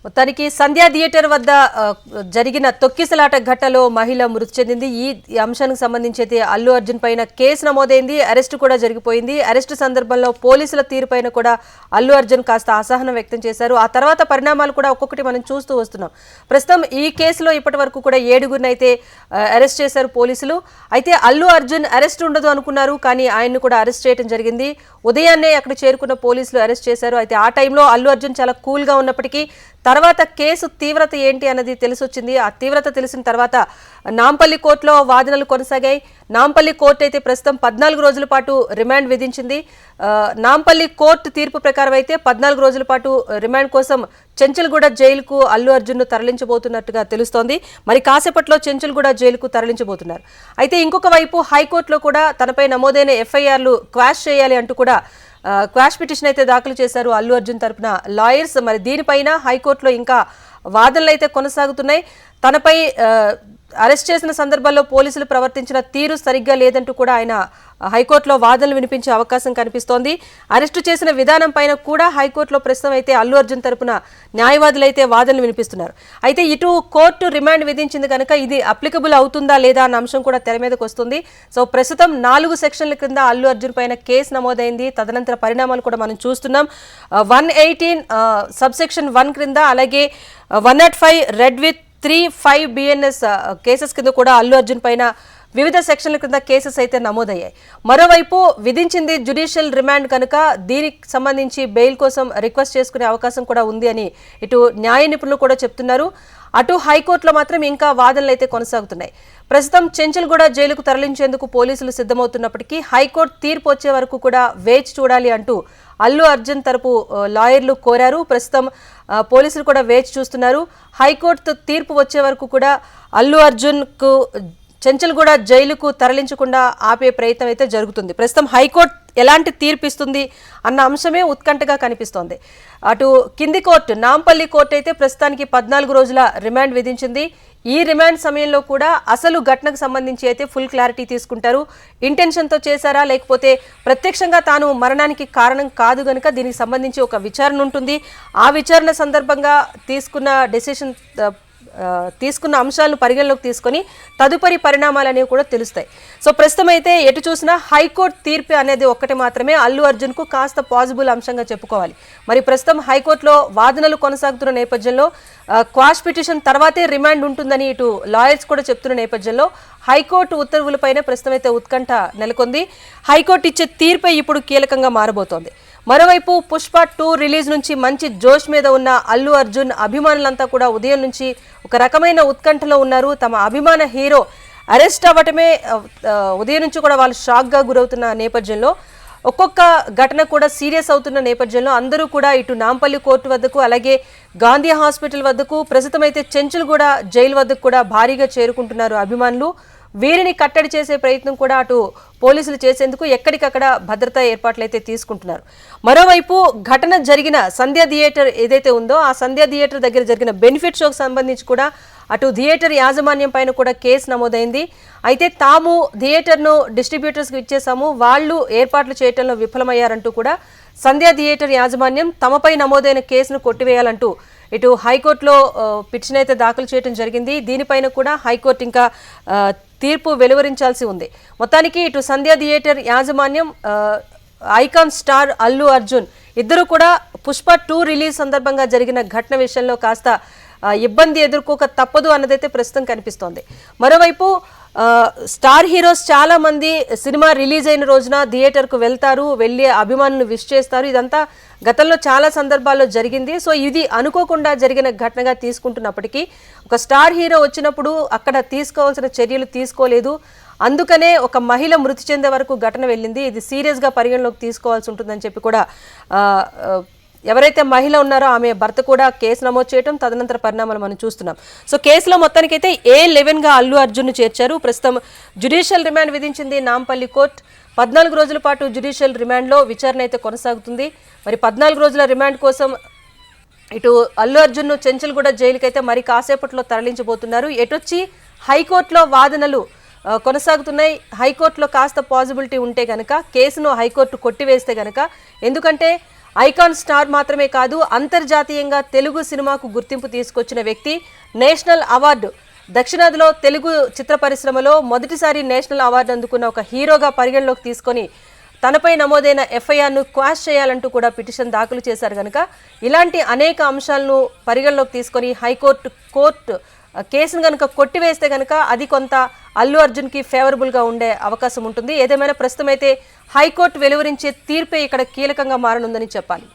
మొత్తానికి సంధ్యా థియేటర్ వద్ద జరిగిన తొక్కిసలాట ఘటనలో మహిళ మృతి చెందింది. ఈ అంశానికి సంబంధించి అయితే అల్లు అర్జున్ పైన కేసు నమోదైంది, అరెస్ట్ కూడా జరిగిపోయింది. అరెస్ట్ సందర్భంలో పోలీసుల తీరుపైన కూడా అల్లు అర్జున్ కాస్త అసహనం వ్యక్తం చేశారు. ఆ తర్వాత పరిణామాలు కూడా ఒక్కొక్కటి మనం చూస్తూ వస్తున్నాం. ప్రస్తుతం ఈ కేసులో ఇప్పటి వరకు కూడా 7గురిని అయితే అరెస్ట్ చేశారు పోలీసులు. అయితే అల్లు అర్జున్ అరెస్ట్ ఉండదు అనుకున్నారు, కానీ ఆయన్ను కూడా అరెస్ట్ చేయడం జరిగింది. ఉదయాన్నే అక్కడ చేరుకున్న పోలీసులు అరెస్ట్ చేశారు. అయితే ఆ టైంలో అల్లు అర్జున్ చాలా కూల్గా ఉన్నప్పటికీ తర్వాత కేసు తీవ్రత ఏంటి అన్నది తెలిసొచ్చింది. ఆ తీవ్రత తెలిసిన తర్వాత నాంపల్లి కోర్టులో వాదనలు కొనసాగాయి. నాంపల్లి కోర్టు అయితే ప్రస్తుతం 14 రోజుల పాటు రిమాండ్ విధించింది. నాంపల్లి కోర్టు తీర్పు ప్రకారం అయితే 14 రోజుల పాటు రిమాండ్ కోసం చెంచల్గూడ జైలుకు అల్లు అర్జున్ను తరలించబోతున్నట్టుగా తెలుస్తోంది. మరి కాసేపట్లో చెంచల్గూడ జైలుకు తరలించబోతున్నారు. అయితే ఇంకొక వైపు హైకోర్టులో కూడా తనపై నమోదైన ఎఫ్ఐఆర్లు క్వాష్ చేయాలి అంటూ కూడా క్వాష్ పిటిషన్ అయితే దాఖలు చేశారు అల్లు అర్జున్ తరపున లాయర్స్. మరి దీనిపైన హైకోర్టులో ఇంకా వాదనలు అయితే కొనసాగుతున్నాయి. తనపై అరెస్ట్ చేసిన సందర్భంలో పోలీసులు ప్రవర్తించిన తీరు సరిగ్గా లేదంటూ కూడా ఆయన హైకోర్టులో వాదనలు వినిపించే అవకాశం కనిపిస్తోంది. అరెస్టు చేసిన విధానం పైన కూడా హైకోర్టులో ప్రస్తుతం అయితే అల్లు అర్జున్ తరపున న్యాయవాదులు అయితే వాదనలు వినిపిస్తున్నారు. అయితే ఇటు కోర్టు రిమాండ్ విధించింది కనుక ఇది అప్లికబుల్ అవుతుందా లేదా అన్న అంశం కూడా తెర మీదకి వస్తుంది. సో ప్రస్తుతం 4 సెక్షన్ల క్రింద అల్లు అర్జున్ పైన కేసు నమోదైంది. తదనంతర పరిణామాలు కూడా మనం చూస్తున్నాం. 118 సబ్సెక్షన్ 1 క్రింద, అలాగే 105 రెడ్ విత్ 3-5 BNS కేసెస్ కింద కూడా అల్లు అర్జున్ పైన వివిధ సెక్షన్ల కింద కేసెస్ అయితే నమోదయ్యాయి. మరోవైపు విధించింది జ్యుడిషియల్ రిమాండ్ కనుక దీనికి సంబంధించి బెయిల్ కోసం రిక్వెస్ట్ చేసుకునే అవకాశం కూడా ఉంది అని ఇటు న్యాయ నిపుణులు కూడా చెప్తున్నారు. అటు హైకోర్టులో మాత్రం ఇంకా వాదనలు అయితే కొనసాగుతున్నాయి. ప్రస్తుతం చెంచల్గూడ జైలుకు తరలించేందుకు పోలీసులు సిద్ధమవుతున్నప్పటికీ హైకోర్టు తీర్పు వచ్చే వరకు కూడా వేచి చూడాలి అంటూ అల్లు అర్జున్ తరపు లాయర్లు కోరారు. ప్రస్తుతం పోలీసులు కూడా వేచి చూస్తున్నారు. హైకోర్టు తీర్పు వచ్చే వరకు కూడా అల్లు అర్జున్కు చెంచల్గూడ జైలుకు తరలించకుండా ఆపే ప్రయత్నం అయితే జరుగుతుంది. ప్రస్తుతం హైకోర్టు ఎలాంటి తీర్పు ఇస్తుంది అన్న అంశమే ఉత్కంఠగా కనిపిస్తోంది. అటు కింది కోర్టు నాంపల్లి కోర్టు అయితే ప్రస్తుతానికి 14 రోజుల రిమాండ్ విధించింది. ఈ రిమాండ్ సమయంలో కూడా అసలు ఘటనకు సంబంధించి అయితే ఫుల్ క్లారిటీ తీసుకుంటారు. ఇంటెన్షన్తో చేశారా, లేకపోతే ప్రత్యక్షంగా తాను మరణానికి కారణం కాదు గనుక దీనికి సంబంధించి ఒక విచారణ ఉంటుంది. ఆ విచారణ సందర్భంగా తీసుకున్న అంశాలను పరిగణలోకి తీసుకొని తదుపరి పరిణామాలు అనేవి కూడా తెలుస్తాయి. సో ప్రస్తుతం అయితే ఎటు చూసినా హైకోర్టు తీర్పు అనేది ఒక్కటి మాత్రమే అల్లు అర్జున్కు కాస్త పాజిబుల్ అంశంగా చెప్పుకోవాలి. మరి ప్రస్తుతం హైకోర్టులో వాదనలు కొనసాగుతున్న నేపథ్యంలో క్వాష్ పిటిషన్ తర్వాతే రిమాండ్ ఉంటుందని ఇటు లాయర్స్ కూడా చెప్తున్న నేపథ్యంలో హైకోర్టు ఉత్తర్వులపైన ప్రస్తుతం అయితే ఉత్కంఠ నెలకొంది. హైకోర్టు ఇచ్చే తీర్పే ఇప్పుడు కీలకంగా మారబోతోంది. మరోవైపు పుష్ప 2 రిలీజ్ నుంచి మంచి జోష్ మీద ఉన్న అల్లు అర్జున్ అభిమానులంతా కూడా ఉదయం నుంచి ఒక రకమైన ఉత్కంఠలో ఉన్నారు. తమ అభిమాన హీరో అరెస్ట్ అవ్వటమే ఉదయం నుంచి కూడా వాళ్ళు షాక్గా గురవుతున్న నేపథ్యంలో, ఒక్కొక్క ఘటన కూడా సీరియస్ అవుతున్న నేపథ్యంలో అందరూ కూడా ఇటు నాంపల్లి కోర్టు వద్దకు, అలాగే గాంధీ హాస్పిటల్ వద్దకు, ప్రస్తుతం అయితే చెంచల్గూడ జైలు వద్దకు కూడా భారీగా చేరుకుంటున్నారు అభిమానులు. వీరిని కట్టడి చేసే ప్రయత్నం కూడా అటు పోలీసులు చేసేందుకు ఎక్కడికక్కడ భద్రతా ఏర్పాట్లు అయితే తీసుకుంటున్నారు. మరోవైపు ఘటన జరిగిన సంధ్యా థియేటర్ ఏదైతే ఉందో ఆ సంధ్యా థియేటర్ దగ్గర జరిగిన బెనిఫిట్ షోకి సంబంధించి కూడా అటు థియేటర్ యాజమాన్యం పైన కూడా కేసు నమోదైంది. అయితే తాము థియేటర్ను డిస్ట్రిబ్యూటర్స్కి ఇచ్చేసాము, వాళ్ళు ఏర్పాట్లు చేయడంలో విఫలమయ్యారంటూ కూడా సంధ్యా థియేటర్ యాజమాన్యం తమపై నమోదైన కేసును కొట్టివేయాలంటూ ఇటు హైకోర్టులో పిటిషన్ అయితే దాఖలు చేయడం జరిగింది. దీనిపైన కూడా హైకోర్టు ఇంకా తీర్పు వెలువరించాల్సి ఉంది. మొత్తానికి ఇటు సంధ్యా థియేటర్ యాజమాన్యం, ఐకాన్ స్టార్ అల్లు అర్జున్ ఇద్దరు కూడా పుష్ప 2 రిలీజ్ సందర్భంగా జరిగిన ఘటన విషయంలో కాస్త ఇబ్బంది ఎదుర్కోక తప్పదు అన్నదైతే ప్రస్తుతం కనిపిస్తోంది. మరోవైపు స్టార్ హీరోస్ చాలా మంది సినిమా రిలీజ్ అయిన రోజున థియేటర్కు వెళ్తారు, వెళ్ళి అభిమానులను విష్ చేస్తారు. ఇదంతా గతంలో చాలా సందర్భాల్లో జరిగింది. సో ఇది అనుకోకుండా జరిగిన ఘటనగా తీసుకుంటున్నప్పటికీ ఒక స్టార్ హీరో వచ్చినప్పుడు అక్కడ తీసుకోవాల్సిన చర్యలు తీసుకోలేదు. అందుకనే ఒక మహిళ మృతి చెందే వరకు ఘటన వెళ్ళింది. ఇది సీరియస్గా పరిగణలోకి తీసుకోవాల్సి ఉంటుందని చెప్పి కూడా ఎవరైతే మహిళ ఉన్నారో ఆమె భర్త కూడా కేసు నమోదు చేయడం, తదనంతర పరిణామాలు మనం చూస్తున్నాం. సో కేసులో మొత్తానికైతే A11గా అల్లు అర్జున్ను చేర్చారు. ప్రస్తుతం జ్యుడిషియల్ రిమాండ్ విధించింది నాంపల్లి కోర్టు. 14 రోజుల పాటు జ్యుడిషియల్ రిమాండ్లో విచారణ అయితే కొనసాగుతుంది. మరి 14 రోజుల రిమాండ్ కోసం ఇటు అల్లు అర్జున్ను చెంచల్గూడ జైలుకైతే మరి కాసేపట్లో తరలించబోతున్నారు. ఎటొచ్చి హైకోర్టులో వాదనలు కొనసాగుతున్నాయి. హైకోర్టులో కాస్త పాజిబిలిటీ ఉంటే కనుక కేసును హైకోర్టు కొట్టివేస్తే కనుక, ఎందుకంటే ఐకాన్ స్టార్ మాత్రమే కాదు, అంతర్జాతీయంగా తెలుగు సినిమాకు గుర్తింపు తీసుకొచ్చిన వ్యక్తి. నేషనల్ అవార్డు, దక్షిణాదిలో తెలుగు చిత్ర పరిశ్రమలో మొదటిసారి నేషనల్ అవార్డు అందుకున్న ఒక హీరోగా పరిగణలోకి తీసుకొని తనపై నమోదైన ఎఫ్ఐఆర్ను క్వాష్ చేయాలంటూ కూడా పిటిషన్ దాఖలు చేశారు కనుక ఇలాంటి అనేక అంశాలను పరిగణలోకి తీసుకొని కోర్టు కేసును కనుక కొట్టివేస్తే కనుక అది కొంత అల్లు అర్జున్కి ఫేవరబుల్గా ఉండే అవకాశం ఉంటుంది. ఏదేమైనా ప్రస్తుతం అయితే హైకోర్టు వెలువరించే తీర్పే ఇక్కడ కీలకంగా మారనుందని చెప్పాలి.